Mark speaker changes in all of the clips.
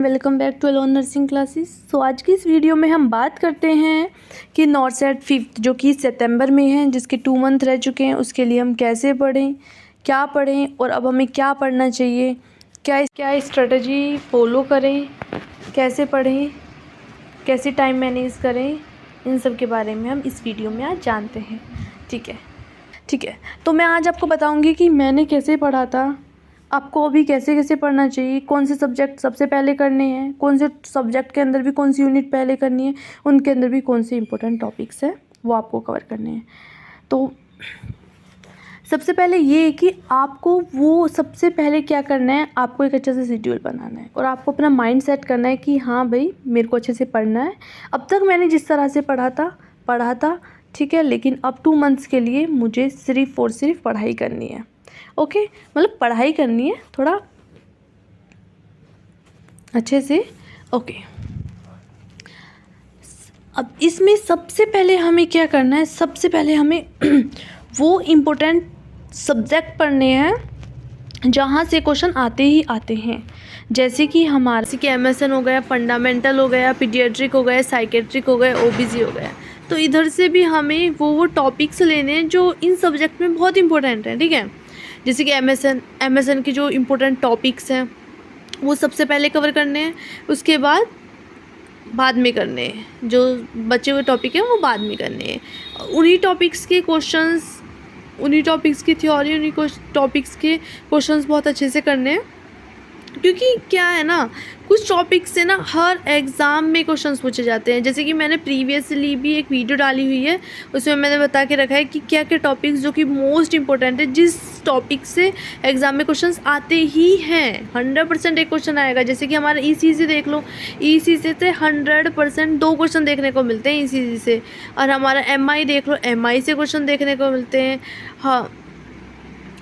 Speaker 1: Welcome back to alone nursing classes. आज की इस वीडियो में हम बात करते हैं कि नॉर्सेट 5th जो कि सितंबर में है, जिसके 2 मंथ रह चुके हैं, उसके लिए हम कैसे पढ़ें, क्या पढ़ें और अब हमें क्या पढ़ना चाहिए, क्या स्ट्रेटजी फॉलो करें, कैसे पढ़ें, कैसे टाइम मैनेज करें, इन सब के बारे में हम इस वीडियो में आज जानते हैं। ठीक है। तो मैं आज आपको बताऊँगी कि मैंने कैसे पढ़ा था, आपको अभी कैसे कैसे पढ़ना चाहिए, कौन से सब्जेक्ट सबसे पहले करने हैं, कौन से सब्जेक्ट के अंदर भी कौन सी यूनिट पहले करनी है, उनके अंदर भी कौन से इंपॉर्टेंट टॉपिक्स हैं वो आपको कवर करने हैं। तो सबसे पहले ये है कि आपको वो सबसे पहले क्या करना है, आपको एक अच्छा सा शेड्यूल बनाना है और आपको अपना माइंड सेट करना है कि हाँ भाई मेरे को अच्छे से पढ़ना है। अब तक मैंने जिस तरह से पढ़ा था ठीक है, लेकिन अब 2 मंथ्स के लिए मुझे सिर्फ और सिर्फ पढ़ाई करनी है। ओके, मतलब पढ़ाई करनी है थोड़ा अच्छे से। ओके, अब इसमें सबसे पहले हमें क्या करना है, सबसे पहले हमें वो इम्पोर्टेंट सब्जेक्ट पढ़ने हैं जहाँ से क्वेश्चन आते ही आते हैं। जैसे कि MSN हो गया, फंडामेंटल हो गया, पीडियाट्रिक हो गया, साइकेट्रिक हो गया, OBG हो गया। तो इधर से भी हमें वो टॉपिक्स लेने हैं जो इन सब्जेक्ट में बहुत इंपॉर्टेंट हैं। ठीक है, जैसे कि MSN के जो इम्पोर्टेंट टॉपिक्स हैं वो सबसे पहले कवर करने हैं, उसके बाद में करने हैं। जो बचे हुए टॉपिक हैं वो बाद में करने हैं। उन्हीं टॉपिक्स के क्वेश्चंस, उन्हीं टॉपिक्स की थ्योरी, उन्हीं टॉपिक्स के क्वेश्चंस बहुत अच्छे से करने हैं। क्योंकि क्या है ना, कुछ टॉपिक्स से ना हर एग्ज़ाम में क्वेश्चंस पूछे जाते हैं। जैसे कि मैंने प्रीवियसली भी एक वीडियो डाली हुई है, उसमें मैंने बता के रखा है कि क्या क्या टॉपिक्स जो कि मोस्ट इंपॉर्टेंट है, जिस टॉपिक से एग्ज़ाम में क्वेश्चंस आते ही हैं। 100% एक क्वेश्चन आएगा। जैसे कि हमारा ECC देख लो, ECC से 100% 2 क्वेश्चन देखने को मिलते हैं ECC से। और हमारा MI देख लो, MI से क्वेश्चन देखने को मिलते हैं। हाँ,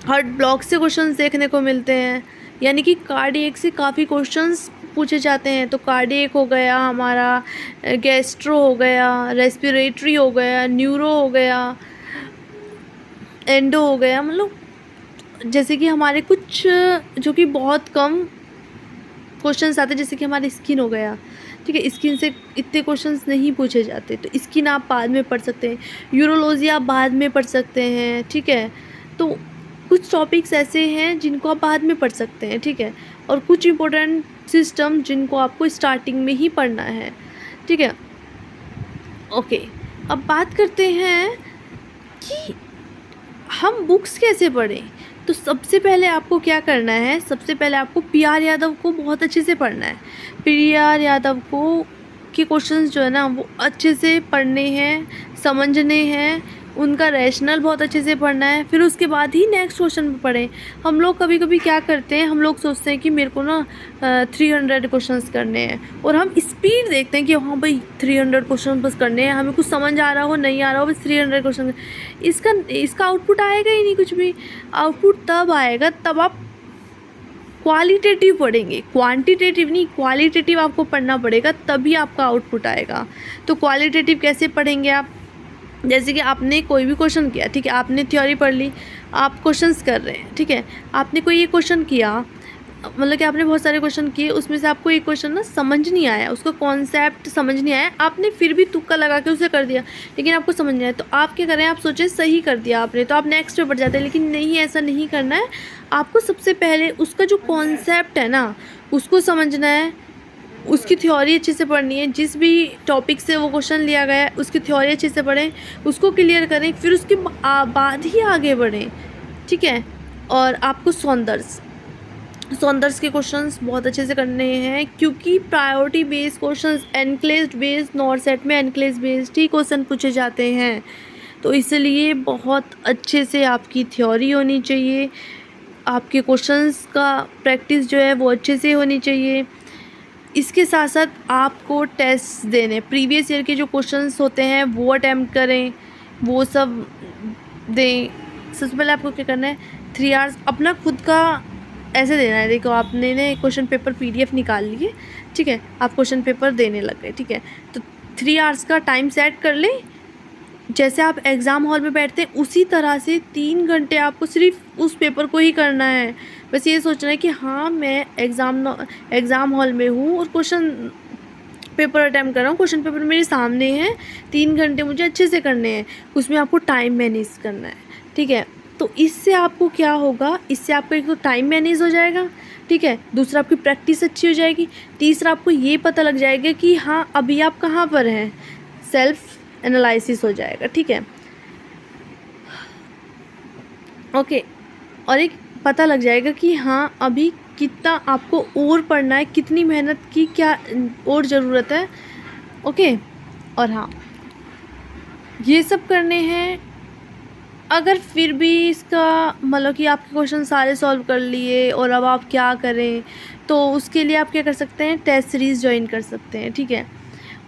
Speaker 1: हार्ट ब्लॉक से क्वेश्चंस देखने को मिलते हैं। यानी कि कार्डियक से काफ़ी क्वेश्चंस पूछे जाते हैं। तो कार्डियक हो गया हमारा, गैस्ट्रो हो गया, रेस्पिरेटरी हो गया, न्यूरो हो गया, एंडो हो गया। मतलब जैसे कि हमारे कुछ जो कि बहुत कम क्वेश्चंस आते हैं, जैसे कि हमारी स्किन हो गया। ठीक है, स्किन से इतने क्वेश्चंस नहीं पूछे जाते, तो स्किन आप बाद में पढ़ सकते हैं। यूरोलॉजी आप बाद में पढ़ सकते हैं। ठीक है, तो कुछ टॉपिक्स ऐसे हैं जिनको आप बाद में पढ़ सकते हैं। ठीक है, और कुछ इम्पोर्टेंट सिस्टम जिनको आपको स्टार्टिंग में ही पढ़ना है। ठीक है, ओके। अब बात करते हैं कि हम बुक्स कैसे पढ़ें। तो सबसे पहले आपको क्या करना है, सबसे पहले आपको PR यादव को बहुत अच्छे से पढ़ना है। PR यादव को के क्वेश्चंस जो है ना वो अच्छे से पढ़ने हैं, समझने हैं, उनका रैशनल बहुत अच्छे से पढ़ना है। फिर उसके बाद ही नेक्स्ट क्वेश्चन पढ़ें। हम लोग कभी कभी क्या करते हैं, हम लोग सोचते हैं कि मेरे को ना 300 क्वेश्चंस करने हैं और हम स्पीड देखते हैं कि हाँ भाई 300 क्वेश्चन बस करने हैं, हमें कुछ समझ आ रहा हो नहीं आ रहा हो, बस 300 क्वेश्चन। इसका आउटपुट आएगा ही नहीं कुछ भी। आउटपुट तब आएगा तब आप क्वालिटेटिव पढ़ेंगे, क्वांटिटेटिव नहीं, क्वालिटेटिव आपको पढ़ना पड़ेगा, तभी आपका आउटपुट आएगा। तो क्वालिटेटिव कैसे पढ़ेंगे आप, जैसे कि आपने कोई भी क्वेश्चन किया, ठीक है, आपने थ्योरी पढ़ ली, आप क्वेश्चंस कर रहे हैं। ठीक है, आपने कोई ये क्वेश्चन किया, मतलब कि आपने बहुत सारे क्वेश्चन किए, उसमें से आपको एक क्वेश्चन ना समझ नहीं आया, उसका कॉन्सेप्ट समझ नहीं आया, आपने फिर भी तुक्का लगा के उसे कर दिया, लेकिन आपको समझ नहीं आया। तो आप क्या करें, आप सोचें सही कर दिया आपने, तो आप नेक्स्ट पे बढ़ जाते हैं। लेकिन नहीं, ऐसा नहीं करना है। आपको सबसे पहले उसका जो कॉन्सेप्ट है ना उसको समझना है, उसकी थ्योरी अच्छे से पढ़नी है। जिस भी टॉपिक से वो क्वेश्चन लिया गया है उसकी थ्योरी अच्छे से पढ़ें, उसको क्लियर करें, फिर उसके बाद ही आगे बढ़ें। ठीक है, और आपको सौंदर्य के क्वेश्चंस बहुत अच्छे से करने हैं, क्योंकि priority based questions, enclaved based, NORCET में एनक्लेव्ड बेस्ड ही क्वेश्चन पूछे जाते हैं। तो इसलिए बहुत अच्छे से आपकी थ्योरी होनी चाहिए, आपके क्वेश्चंस का प्रैक्टिस जो है वो अच्छे से होनी चाहिए। इसके साथ साथ आपको टेस्ट देने, प्रीवियस ईयर के जो क्वेश्चंस होते हैं वो अटैम्प्ट करें, वो सब दें। सबसे पहले आपको क्या करना है, 3 आवर्स अपना खुद का ऐसे देना है। देखो, आपने ने क्वेश्चन पेपर PDF निकाल लिए, ठीक है, आप क्वेश्चन पेपर देने लग गए। ठीक है, तो 3 आवर्स का टाइम सेट कर लें। जैसे आप एग्ज़ाम हॉल में बैठते हैं उसी तरह से 3 घंटे आपको सिर्फ उस पेपर को ही करना है। बस ये सोचना है कि हाँ मैं एग्ज़ाम हॉल में हूँ और क्वेश्चन पेपर अटैम्प्ट कर रहा हूँ, क्वेश्चन पेपर मेरे सामने है, 3 घंटे मुझे अच्छे से करने हैं, उसमें आपको टाइम मैनेज करना है, ठीक है। तो इससे आपको क्या होगा, इससे आपका एक तो टाइम मैनेज हो जाएगा, ठीक है, दूसरा आपकी प्रैक्टिस अच्छी हो जाएगी, तीसरा आपको ये पता लग जाएगा कि हाँ अभी आप कहाँ पर हैं, सेल्फ एनालिसिस हो जाएगा, ठीक है, ओके। और एक पता लग जाएगा कि हाँ अभी कितना आपको और पढ़ना है, कितनी मेहनत की क्या और ज़रूरत है, ओके। और हाँ ये सब करने हैं। अगर फिर भी इसका मतलब कि आपके क्वेश्चन सारे सॉल्व कर लिए और अब आप क्या करें, तो उसके लिए आप क्या कर सकते हैं, टेस्ट सीरीज़ ज्वाइन कर सकते हैं, ठीक है।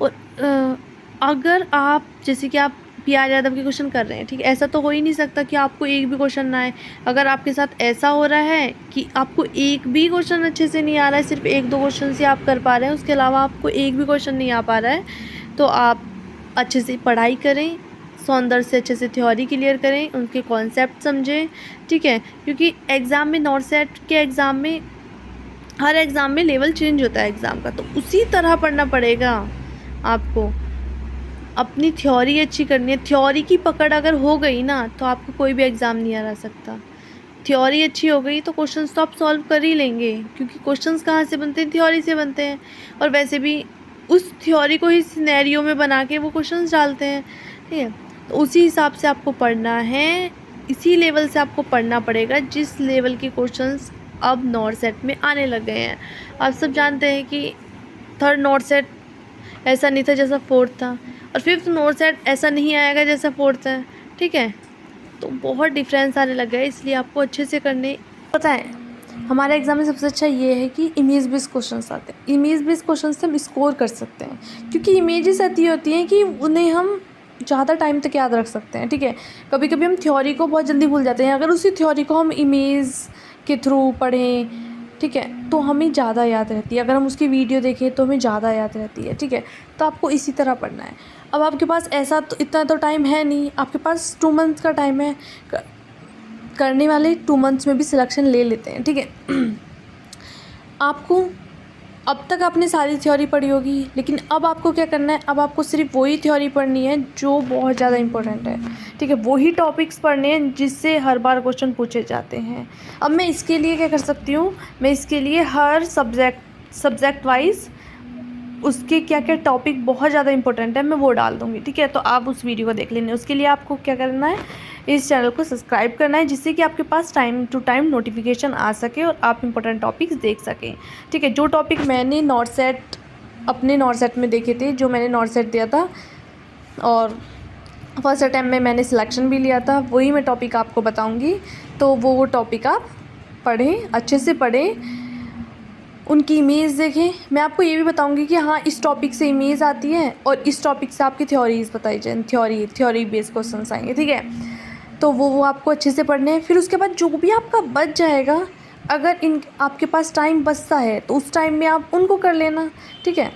Speaker 1: और अगर आप जैसे कि आप PR यादव के क्वेश्चन कर रहे हैं, ठीक है, ऐसा तो हो ही नहीं सकता कि आपको एक भी क्वेश्चन ना आए। अगर आपके साथ ऐसा हो रहा है कि आपको एक भी क्वेश्चन अच्छे से नहीं आ रहा है, सिर्फ 1-2 क्वेश्चन से आप कर पा रहे हैं, उसके अलावा आपको एक भी क्वेश्चन नहीं आ पा रहा है, तो आप अच्छे से पढ़ाई करें, सौंदर्य से अच्छे से थ्योरी क्लियर करें, उनके कॉन्सेप्ट समझें, ठीक है। क्योंकि एग्ज़ाम में नॉर्सेट के एग्ज़ाम में हर एग्ज़ाम में लेवल चेंज होता है एग्ज़ाम का, तो उसी तरह पढ़ना पड़ेगा आपको। अपनी थ्योरी अच्छी करनी है, थ्योरी की पकड़ अगर हो गई ना तो आपको कोई भी एग्ज़ाम नहीं हरा सकता। थ्योरी अच्छी हो गई तो क्वेश्चंस तो आप सॉल्व कर ही लेंगे, क्योंकि क्वेश्चंस कहाँ से बनते हैं, थ्योरी से बनते हैं। और वैसे भी उस थ्योरी को ही सिनेरियो में बना के वो क्वेश्चंस डालते हैं, ठीक है। तो उसी हिसाब से आपको पढ़ना है, इसी लेवल से आपको पढ़ना पड़ेगा जिस लेवल के क्वेश्चंस अब नॉर्सेट में आने लग गए हैं। आप सब जानते हैं कि थर्ड नॉर्सेट ऐसा नहीं था जैसा फोर्थ था, और फिफ्थ नॉर्सेट ऐसा नहीं आएगा जैसा फोर्थ है, ठीक है। तो बहुत डिफरेंस आने लग गया है, इसलिए आपको अच्छे से करने पता है। हमारे एग्ज़ाम में सबसे अच्छा ये है कि इमेज बेस्ड क्वेश्चंस आते हैं। इमेज बेस्ड क्वेश्चन से हम स्कोर कर सकते हैं, क्योंकि इमेजेस ऐसी होती हैं कि उन्हें हम ज़्यादा टाइम तक याद रख सकते हैं, ठीक है। कभी कभी हम थ्योरी को बहुत जल्दी भूल जाते हैं, अगर उसी थ्योरी को हम इमेज के थ्रू पढ़ें, ठीक है, तो हमें ज़्यादा याद रहती है। अगर हम उसकी वीडियो देखें तो हमें ज़्यादा याद रहती है, ठीक है। तो आपको इसी तरह पढ़ना है। अब आपके पास ऐसा तो इतना तो टाइम है नहीं, आपके पास 2 मंथ का टाइम है, करने वाले 2 मंथ्स में भी सिलेक्शन ले लेते हैं, ठीक है। आपको अब तक आपने सारी थ्योरी पढ़ी होगी, लेकिन अब आपको क्या करना है, अब आपको सिर्फ वही थ्योरी पढ़नी है जो बहुत ज़्यादा इंपॉर्टेंट है, ठीक है। वही टॉपिक्स पढ़ने हैं जिससे हर बार क्वेश्चन पूछे जाते हैं। अब मैं इसके लिए क्या कर सकती हूँ, मैं इसके लिए हर सब्जेक्ट वाइज उसके क्या क्या टॉपिक बहुत ज़्यादा इंपॉर्टेंट है मैं वो डाल दूँगी, ठीक है। तो आप उस वीडियो को देख लेना। उसके लिए आपको क्या करना है, इस चैनल को सब्सक्राइब करना है, जिससे कि आपके पास टाइम टू टाइम नोटिफिकेशन आ सके और आप इंपॉर्टेंट टॉपिक्स देख सकें, ठीक है। जो टॉपिक मैंने अपने नॉर्सेट में देखे थे, जो मैंने नॉर्सेट दिया था और फर्स्ट अटैम्प्ट में मैंने सिलेक्शन भी लिया था, वही मैं टॉपिक आपको बताऊँगी। तो वो टॉपिक आप पढ़ें, अच्छे से पढ़ें, उनकी इमेज देखें। मैं आपको ये भी बताऊंगी कि हाँ इस टॉपिक से इमेज आती है और इस टॉपिक से आपकी थ्योरीज बताई जाए, थ्योरी बेस्ड क्वेश्चंस आएंगे, ठीक है। तो वो आपको अच्छे से पढ़ने हैं। फिर उसके बाद जो भी आपका बच जाएगा, अगर आपके पास टाइम बचता है तो उस टाइम में आप उनको कर लेना, ठीक है।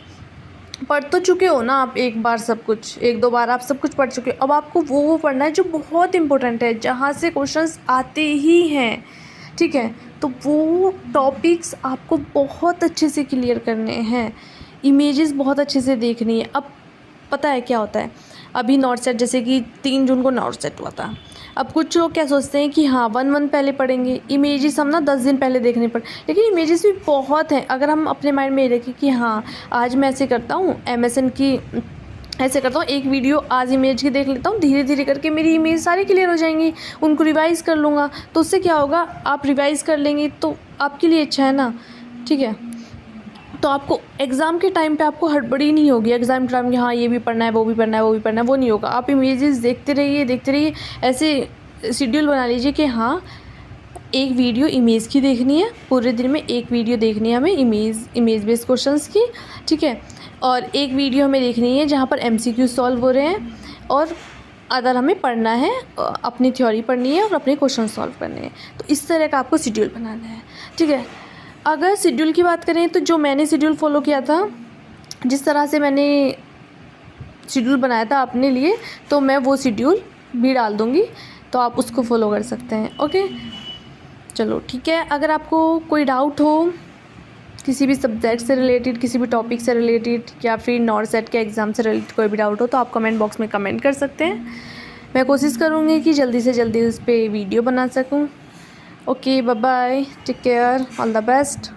Speaker 1: पढ़ तो चुके हो ना आप, एक बार सब कुछ, 1-2 बार आप सब कुछ पढ़ चुके हो। अब आपको वो पढ़ना है जो बहुत इंपॉर्टेंट है, जहाँ से क्वेश्चंस आते ही हैं, ठीक है। तो वो टॉपिक्स आपको बहुत अच्छे से क्लियर करने हैं, इमेजेस बहुत अच्छे से देखनी है। अब पता है क्या होता है, अभी नॉर्सेट जैसे कि 3 जून को नॉर्सेट हुआ था। अब कुछ लोग क्या सोचते हैं कि हाँ 1 मंथ पहले पढ़ेंगे, इमेजेस हम ना 10 दिन पहले देखने पड़े, लेकिन इमेजेस भी बहुत हैं। अगर हम अपने माइंड में ये रखें कि हाँ आज मैं ऐसे करता हूँ, MSN की ऐसे करता हूँ, एक वीडियो आज इमेज की देख लेता हूँ, धीरे धीरे करके मेरी इमेज सारी क्लियर हो जाएंगी, उनको रिवाइज़ कर लूँगा। तो उससे क्या होगा, आप रिवाइज़ कर लेंगे तो आपके लिए अच्छा है ना, ठीक है। तो आपको एग्ज़ाम के टाइम पे आपको हड़बड़ी नहीं होगी, एग्ज़ाम के टाइम में हाँ ये भी पढ़ना है, वो भी पढ़ना है, वो भी पढ़ना है, वो नहीं होगा। आप इमेजेस देखते रहिए। ऐसे शेड्यूल बना लीजिए कि हाँ एक वीडियो इमेज की देखनी है, पूरे दिन में एक वीडियो देखनी है हमें इमेज बेस्ड क्वेश्चंस की, ठीक है। और एक वीडियो हमें देखनी है जहाँ पर MCQ सॉल्व हो रहे हैं, और अदर हमें पढ़ना है, अपनी थ्योरी पढ़नी है और अपने क्वेश्चन सॉल्व करने हैं। तो इस तरह का आपको शेड्यूल बनाना है, ठीक है। अगर शेड्यूल की बात करें तो जो मैंने शेड्यूल फॉलो किया था, जिस तरह से मैंने शेड्यूल बनाया था अपने लिए, तो मैं वो शेड्यूल भी डाल दूँगी, तो आप उसको फॉलो कर सकते हैं, ओके। चलो ठीक है, अगर आपको कोई डाउट हो किसी भी सब्जेक्ट से रिलेटेड, किसी भी टॉपिक से रिलेटेड, या फिर नॉर्सेट के एग्ज़ाम से रिलेटेड कोई भी डाउट हो, तो आप कमेंट बॉक्स में कमेंट कर सकते हैं। मैं कोशिश करूँगी कि जल्दी से जल्दी उस पर वीडियो बना सकूँ। Okay, bye bye, take care, all the best.